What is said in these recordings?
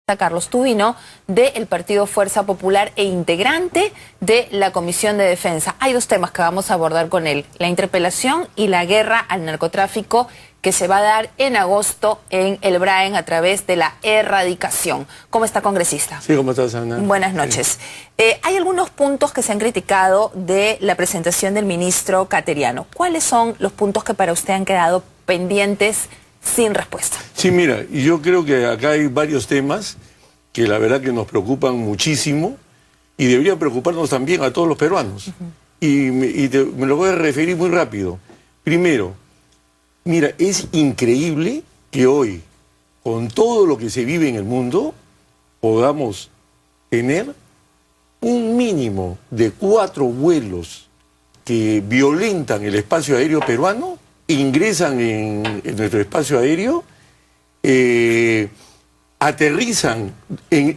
Carlos Tubino, del Partido Fuerza Popular e integrante de la Comisión de Defensa. Hay dos temas que vamos a abordar con él: la interpelación y la guerra al narcotráfico que se va a dar en agosto en el Braen a través de la erradicación. ¿Cómo está, congresista? Sí, ¿cómo estás, Ana? Buenas noches. Hay algunos puntos que se han criticado de la presentación del ministro Cateriano. ¿Cuáles son los puntos que para usted han quedado pendientes sin respuesta? Sí, mira, yo creo que acá hay varios temas que la verdad que nos preocupan muchísimo y deberían preocuparnos también a todos los peruanos. Me lo voy a referir muy rápido. Primero, mira, es increíble que hoy, con todo lo que se vive en el mundo, podamos tener un mínimo de 4 vuelos que violentan el espacio aéreo peruano, ingresan en nuestro espacio aéreo, aterrizan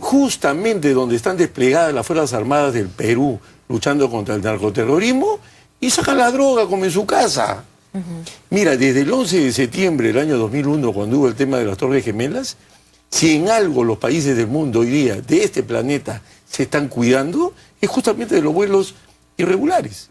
justamente donde están desplegadas las Fuerzas Armadas del Perú luchando contra el narcoterrorismo y sacan la droga como en su casa. Mira, desde el 11 de septiembre del año 2001, cuando hubo el tema de las Torres Gemelas, si en algo los países del mundo hoy día, de este planeta, se están cuidando, es justamente de los vuelos irregulares.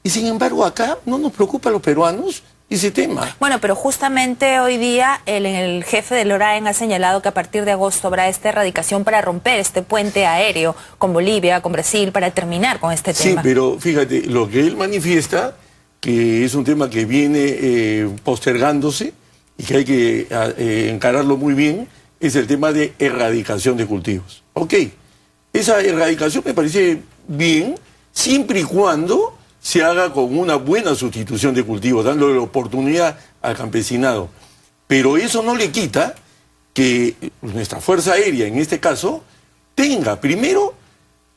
Y sin embargo acá no nos preocupa a los peruanos ese tema. Bueno, pero justamente hoy día el jefe del Braen ha señalado que a partir de agosto habrá esta erradicación para romper este puente aéreo con Bolivia, con Brasil, para terminar con este tema. Sí, pero fíjate, lo que él manifiesta, que es un tema que viene postergándose y que hay que encararlo muy bien, es el tema de erradicación de cultivos. Ok, esa erradicación me parece bien, siempre y cuando se haga con una buena sustitución de cultivos, dándole la oportunidad al campesinado. Pero eso no le quita que nuestra Fuerza Aérea, en este caso, tenga primero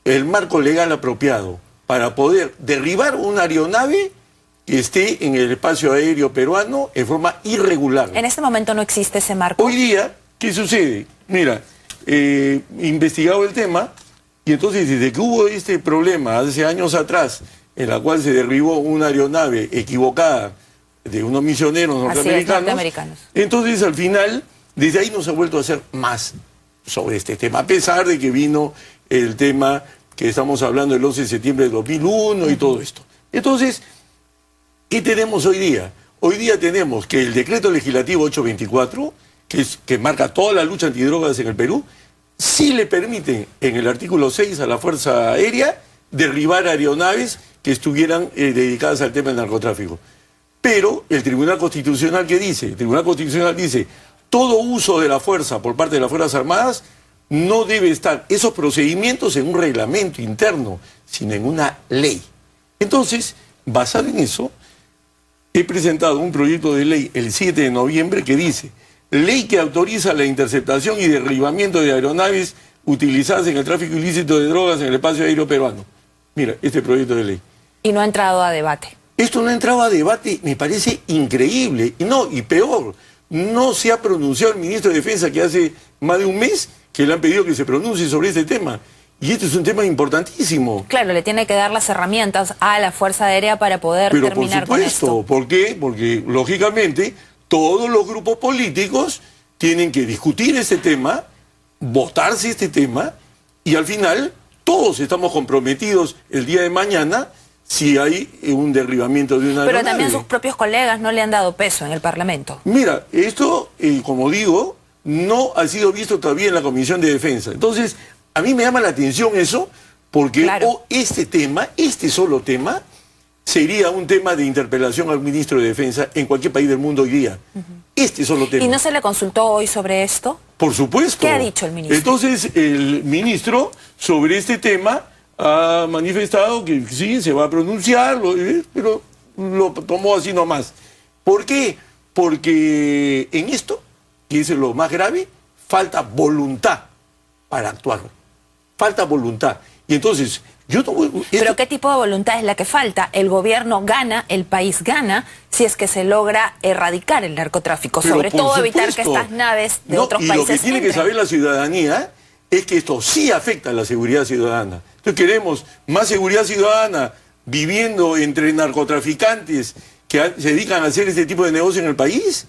el marco legal apropiado para poder derribar una aeronave que esté en el espacio aéreo peruano en forma irregular. En este momento no existe ese marco. Hoy día, ¿qué sucede? Mira, investigado el tema, y entonces desde que hubo este problema hace años atrás, en la cual se derribó una aeronave equivocada de unos misioneros norteamericanos, entonces al final, desde ahí no se ha vuelto a hacer más sobre este tema, a pesar de que vino el tema que estamos hablando el 11 de septiembre de 2001 y todo esto. Entonces, ¿qué tenemos hoy día? Hoy día tenemos que el decreto legislativo 824, que marca toda la lucha antidrogas en el Perú, sí le permite en el artículo 6 a la Fuerza Aérea derribar aeronaves que estuvieran dedicadas al tema del narcotráfico. Pero el Tribunal Constitucional, ¿qué dice? El Tribunal Constitucional dice: todo uso de la fuerza por parte de las Fuerzas Armadas no debe estar esos procedimientos en un reglamento interno, sino en una ley. Entonces, basado en eso, he presentado un proyecto de ley el 7 de noviembre que dice: ley que autoriza la interceptación y derribamiento de aeronaves utilizadas en el tráfico ilícito de drogas en el espacio aéreo peruano. Mira, este proyecto de ley. Y no ha entrado a debate. Esto no ha entrado a debate, me parece increíble. Y peor, no se ha pronunciado el ministro de Defensa, que hace más de un mes que le han pedido que se pronuncie sobre este tema. Y este es un tema importantísimo. Claro, le tiene que dar las herramientas a la Fuerza Aérea para poder terminar con esto. ¿Por qué? Porque, lógicamente, todos los grupos políticos tienen que discutir este tema, votarse este tema, y al final todos estamos comprometidos el día de mañana si hay un derribamiento de una aeronave. Pero también sus propios colegas no le han dado peso en el Parlamento. Mira, esto, como digo, no ha sido visto todavía en la Comisión de Defensa. Entonces, a mí me llama la atención eso, porque este tema, este solo tema, sería un tema de interpelación al ministro de Defensa en cualquier país del mundo hoy día. Este solo tema. ¿Y no se le consultó hoy sobre esto? Por supuesto. ¿Qué ha dicho el ministro? Entonces, el ministro sobre este tema ha manifestado que sí, se va a pronunciar, pero lo tomó así nomás. ¿Por qué? Porque en esto, que es lo más grave, falta voluntad para actuar. Falta voluntad. Y entonces, yo no voy... ¿Pero qué tipo de voluntad es la que falta? El gobierno gana, el país gana, si es que se logra erradicar el narcotráfico. Pero sobre todo evitar que estas naves de otros países lo que tiene que saber la ciudadanía es que esto sí afecta a la seguridad ciudadana. Entonces queremos más seguridad ciudadana viviendo entre narcotraficantes que se dedican a hacer este tipo de negocio en el país,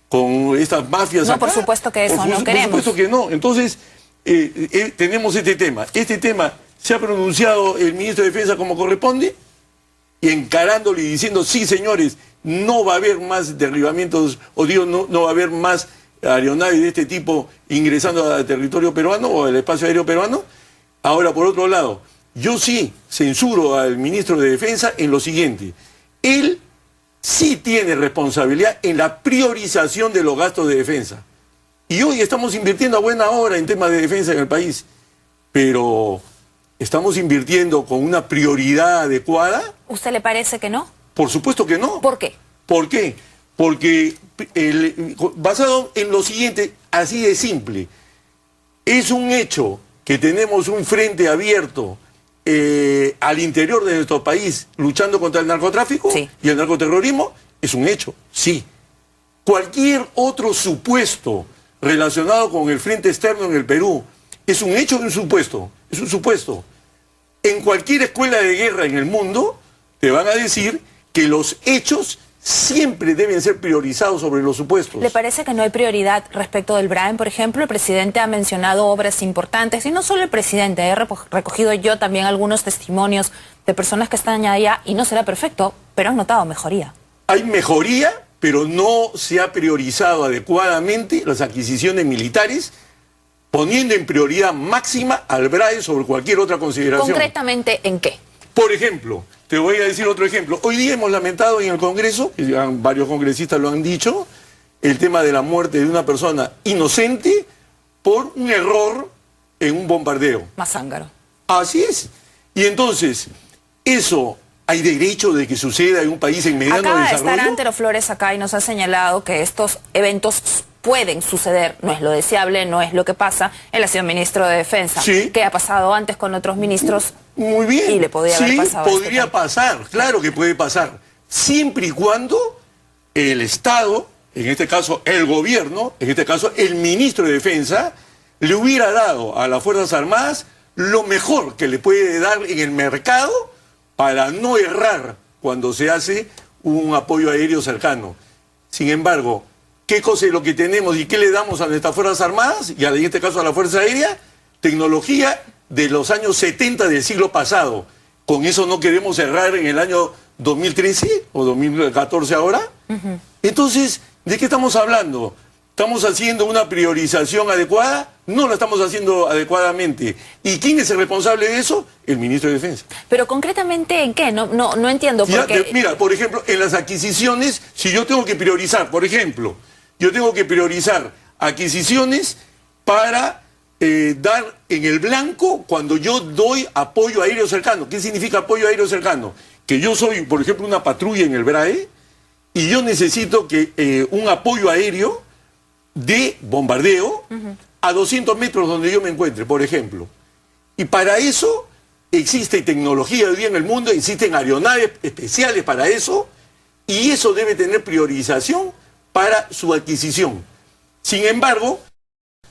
con estas mafias No, acá. por supuesto que eso no queremos. Por supuesto que no. Entonces, tenemos este tema. Este tema se ha pronunciado el ministro de Defensa como corresponde, y encarándolo y diciendo, sí, señores, no va a haber más derribamientos, o digo, no va a haber más aeronaves de este tipo ingresando al territorio peruano o al espacio aéreo peruano. Ahora, por otro lado, yo sí censuro al ministro de Defensa en lo siguiente. Él sí tiene responsabilidad en la priorización de los gastos de defensa. Y hoy estamos invirtiendo a buena hora en temas de defensa en el país. Pero, ¿estamos invirtiendo con una prioridad adecuada? ¿Usted le parece que no? Por supuesto que no. ¿Por qué? ¿Por qué? Porque, basado en lo siguiente, así de simple, es un hecho que tenemos un frente abierto al interior de nuestro país luchando contra el narcotráfico y el narcoterrorismo, es un hecho, sí. Cualquier otro supuesto relacionado con el frente externo en el Perú, ¿es un hecho o un supuesto? Es un supuesto. En cualquier escuela de guerra en el mundo te van a decir que los hechos siempre deben ser priorizados sobre los supuestos. ¿Le parece que no hay prioridad respecto del BRAEM, por ejemplo? El presidente ha mencionado obras importantes, y no solo el presidente, he recogido yo también algunos testimonios de personas que están allá, y no será perfecto, pero han notado mejoría. Hay mejoría, pero no se ha priorizado adecuadamente las adquisiciones militares, poniendo en prioridad máxima al BRAE sobre cualquier otra consideración. ¿Concretamente en qué? Por ejemplo, te voy a decir otro ejemplo. Hoy día hemos lamentado en el Congreso, y varios congresistas lo han dicho, el tema de la muerte de una persona inocente por un error en un bombardeo. Mazángaro. Así es. Y entonces, ¿eso hay derecho de que suceda en un país en mediano desarrollo? Acaba de estar Antero Flores acá y nos ha señalado que estos eventos pueden suceder, no es lo deseable, no es lo que pasa. Él ha sido ministro de Defensa. Sí. ¿Qué ha pasado antes con otros ministros? Muy bien. Y le podría haber pasado. Sí, podría pasar, claro que puede pasar. Siempre y cuando el Estado, en este caso el gobierno, en este caso el ministro de Defensa, le hubiera dado a las Fuerzas Armadas lo mejor que le puede dar en el mercado para no errar cuando se hace un apoyo aéreo cercano. Sin embargo, ¿qué cosa es lo que tenemos y qué le damos a nuestras Fuerzas Armadas y en este caso a la Fuerza Aérea? Tecnología de los años 70 del siglo pasado. ¿Con eso no queremos errar en el año 2013 o 2014 ahora? Entonces, ¿de qué estamos hablando? ¿Estamos haciendo una priorización adecuada? No la estamos haciendo adecuadamente. ¿Y quién es el responsable de eso? El ministro de Defensa. Pero concretamente, ¿en qué? No entiendo. Porque... Mira, por ejemplo, en las adquisiciones, si yo tengo que priorizar, por ejemplo, yo tengo que priorizar adquisiciones para dar en el blanco cuando yo doy apoyo aéreo cercano. ¿Qué significa apoyo aéreo cercano? Que yo soy, por ejemplo, una patrulla en el BRAE y yo necesito que un apoyo aéreo de bombardeo a 200 metros donde yo me encuentre, por ejemplo. Y para eso existe tecnología hoy día en el mundo, existen aeronaves especiales para eso, y eso debe tener priorización para su adquisición. Sin embargo,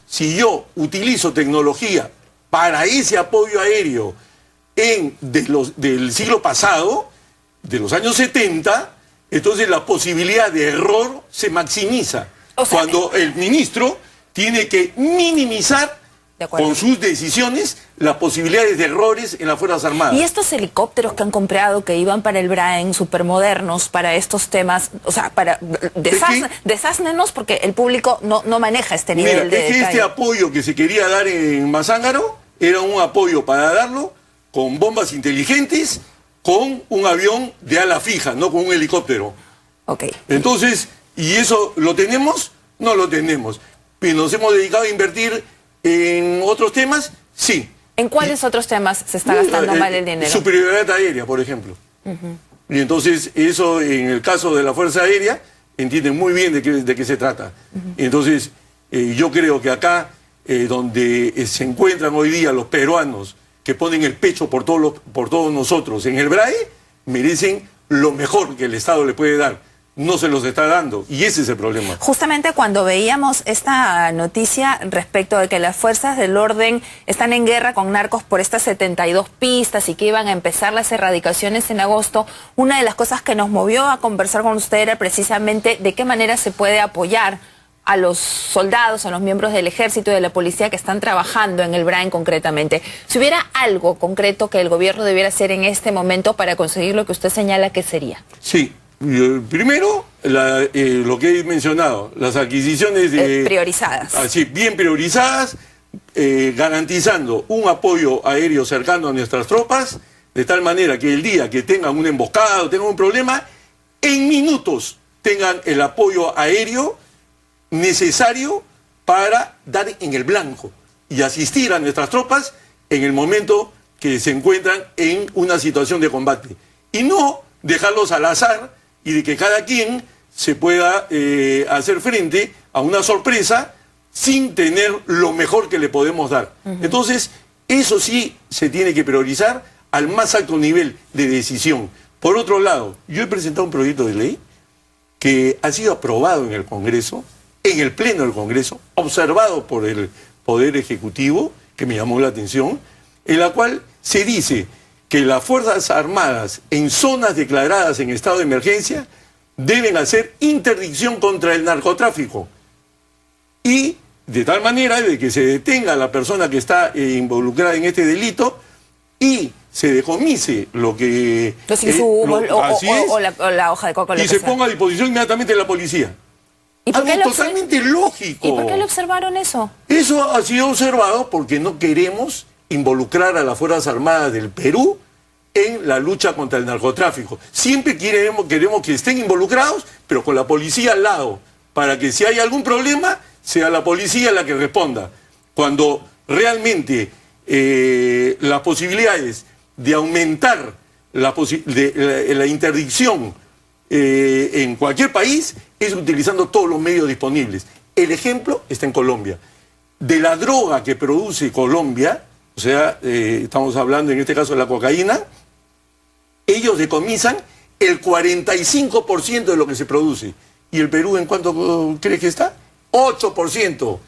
si yo utilizo tecnología para ese apoyo aéreo del siglo pasado, de los años 70, entonces la posibilidad de error se maximiza. O sea, cuando el ministro tiene que minimizar con sus decisiones las posibilidades de errores en las Fuerzas Armadas. Y estos helicópteros que han comprado, que iban para el BRAEM, supermodernos, para estos temas, o sea, para desásnenos, porque el público no maneja este nivel de detalle. Este apoyo que se quería dar en Mazángaro era un apoyo para darlo con bombas inteligentes, con un avión de ala fija, no con un helicóptero. Entonces, ¿y eso lo tenemos? No lo tenemos. ¿Nos hemos dedicado a invertir en otros temas? Sí. ¿En cuáles otros temas se está gastando mal el dinero? Superioridad aérea, por ejemplo. Y entonces, eso en el caso de la Fuerza Aérea, entienden muy bien de qué se trata. Entonces, yo creo que acá, donde se encuentran hoy día los peruanos que ponen el pecho por todos nosotros en el BRAE, merecen lo mejor que el Estado le puede dar. No se los está dando, y ese es el problema. Justamente cuando veíamos esta noticia respecto de que las fuerzas del orden están en guerra con narcos por estas 72 pistas y que iban a empezar las erradicaciones en agosto, una de las cosas que nos movió a conversar con usted era precisamente de qué manera se puede apoyar a los soldados, a los miembros del ejército y de la policía que están trabajando en el BRAEN concretamente. Si hubiera algo concreto que el gobierno debiera hacer en este momento para conseguir lo que usted señala, ¿qué sería? Sí, primero lo que he mencionado, las adquisiciones priorizadas. Así, bien priorizadas, garantizando un apoyo aéreo cercano a nuestras tropas, de tal manera que el día que tengan un emboscado, tengan un problema, en minutos tengan el apoyo aéreo necesario para dar en el blanco y asistir a nuestras tropas en el momento que se encuentran en una situación de combate. Y no dejarlos al azar y de que cada quien se pueda hacer frente a una sorpresa sin tener lo mejor que le podemos dar. Entonces, eso sí se tiene que priorizar al más alto nivel de decisión. Por otro lado, yo he presentado un proyecto de ley que ha sido aprobado en el Congreso, en el Pleno del Congreso, observado por el Poder Ejecutivo, que me llamó la atención, en la cual se dice que las Fuerzas Armadas en zonas declaradas en estado de emergencia deben hacer interdicción contra el narcotráfico y de tal manera de que se detenga a la persona que está involucrada en este delito y se decomise lo que... Los insumos o la hoja de coco. Y se ponga a disposición inmediatamente de la policía. ¿Y por algo totalmente lógico. ¿Y por qué le observaron eso? Eso ha sido observado porque no queremos involucrar a las Fuerzas Armadas del Perú en la lucha contra el narcotráfico. Siempre queremos que estén involucrados, pero con la policía al lado, para que si hay algún problema, sea la policía la que responda. Cuando realmente las posibilidades de aumentar la interdicción en cualquier país es utilizando todos los medios disponibles. El ejemplo está en Colombia. De la droga que produce Colombia, o sea, estamos hablando en este caso de la cocaína, ellos decomisan el 45% de lo que se produce. ¿Y el Perú en cuánto crees que está? 8%.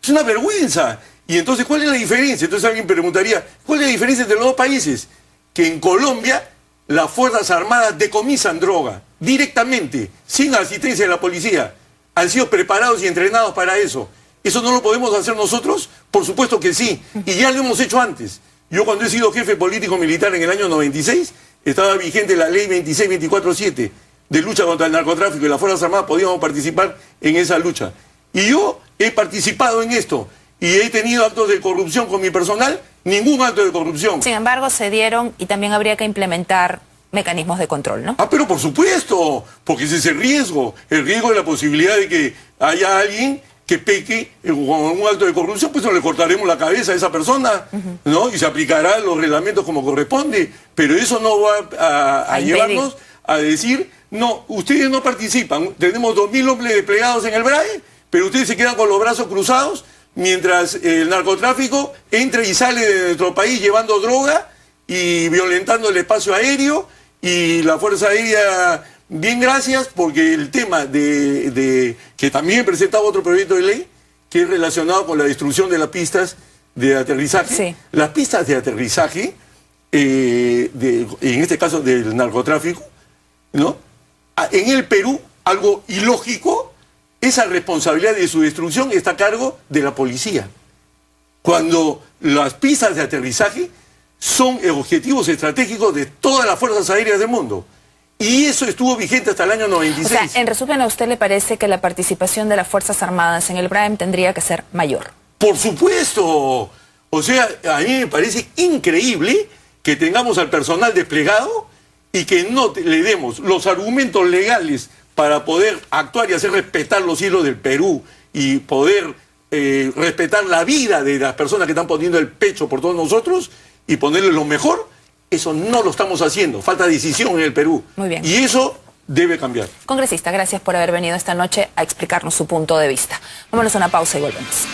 Es una vergüenza. Y entonces, ¿cuál es la diferencia? Entonces alguien preguntaría, ¿cuál es la diferencia entre los dos países? Que en Colombia las Fuerzas Armadas decomisan droga directamente, sin asistencia de la policía. Han sido preparados y entrenados para eso. ¿Eso no lo podemos hacer nosotros? Por supuesto que sí. Y ya lo hemos hecho antes. Yo cuando he sido jefe político militar en el año 96, estaba vigente la ley 26-24-7 de lucha contra el narcotráfico y las Fuerzas Armadas podíamos participar en esa lucha. Y yo he participado en esto y he tenido actos de corrupción con mi personal, ningún acto de corrupción. Sin embargo, se dieron y también habría que implementar mecanismos de control, ¿no? Ah, pero por supuesto, porque ese es el riesgo de la posibilidad de que haya alguien que peque con un acto de corrupción, pues no le cortaremos la cabeza a esa persona, ¿no? Y se aplicarán los reglamentos como corresponde, pero eso no va a llevarnos a decir, no, ustedes no participan, tenemos 2.000 hombres desplegados en el BRAE, pero ustedes se quedan con los brazos cruzados mientras el narcotráfico entra y sale de nuestro país llevando droga y violentando el espacio aéreo y la Fuerza Aérea. Bien, gracias, porque el tema que también he presentado otro proyecto de ley que es relacionado con la destrucción de las pistas de aterrizaje. Sí. Las pistas de aterrizaje, en este caso del narcotráfico, ¿no? En el Perú, algo ilógico, esa responsabilidad de su destrucción está a cargo de la policía. Cuando las pistas de aterrizaje son objetivos estratégicos de todas las fuerzas aéreas del mundo. Y eso estuvo vigente hasta el año 96. O sea, en resumen, ¿a usted le parece que la participación de las Fuerzas Armadas en el BRAEM tendría que ser mayor? ¡Por supuesto! O sea, a mí me parece increíble que tengamos al personal desplegado y que no le demos los argumentos legales para poder actuar y hacer respetar los cielos del Perú y poder respetar la vida de las personas que están poniendo el pecho por todos nosotros y ponerle lo mejor. Eso no lo estamos haciendo, falta decisión en el Perú. Muy bien. Y eso debe cambiar. Congresista, gracias por haber venido esta noche a explicarnos su punto de vista. Vámonos a una pausa y volvemos.